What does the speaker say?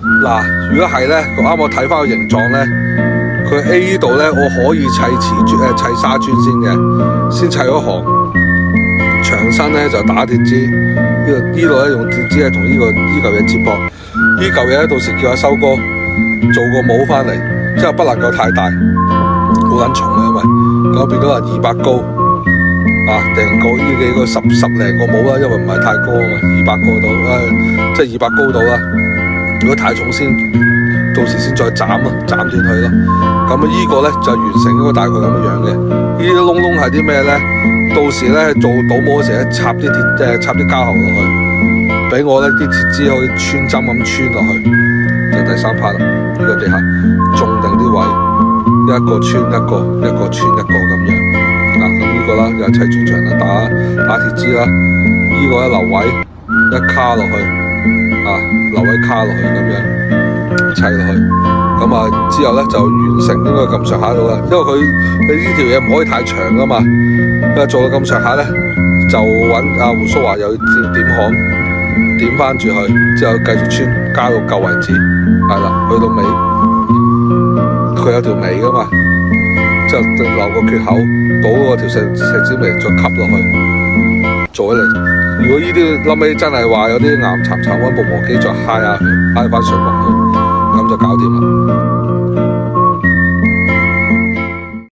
嗱，如果係咧，啱我睇翻個形狀咧，佢 A 呢度咧，我可以砌瓷磚砌沙磚先嘅，先砌嗰行。牆身咧就打鐵枝，呢度咧用鐵枝咧同呢嚿嘢接駁。呢嚿嘢咧到時叫阿修哥做個帽翻嚟，即係不能夠太大，好撚重嘅，因為咁變咗話200高啊，訂個呢幾個十零個帽啦，因為唔係太高啊嘛，200個到，即係200高到啦。如果太重先，到時先再斬斷佢咯。咁呢個咧就完成咗大概咁嘅樣嘅。呢啲窿窿係啲咩咧？到時咧做倒模嗰時咧插啲膠喉落去，俾我咧啲鐵枝可以穿針咁穿落去。就第3 part 啦，呢個地下種定啲位，一個穿一個，一個穿一個咁樣。咁呢個啦又砌磚牆啦，打鐵枝啦。呢個一留位一卡落去，留位卡落去咁樣砌落去。咁之後咧就完成應該咁上下到啦，因為你呢條嘢唔可以太長噶嘛。因為做到咁上下咧，就揾阿胡叔話有點焊，點翻住佢，之後繼續穿，加到夠為止，係啦，去到尾，佢有條尾噶嘛，之後留個缺口，倒嗰條石屎尾再吸落去，做起嚟。如果呢啲臨尾真係話有啲岩沉沉，揾部磨機再揩下佢，揩翻水落去，咁就搞掂啦。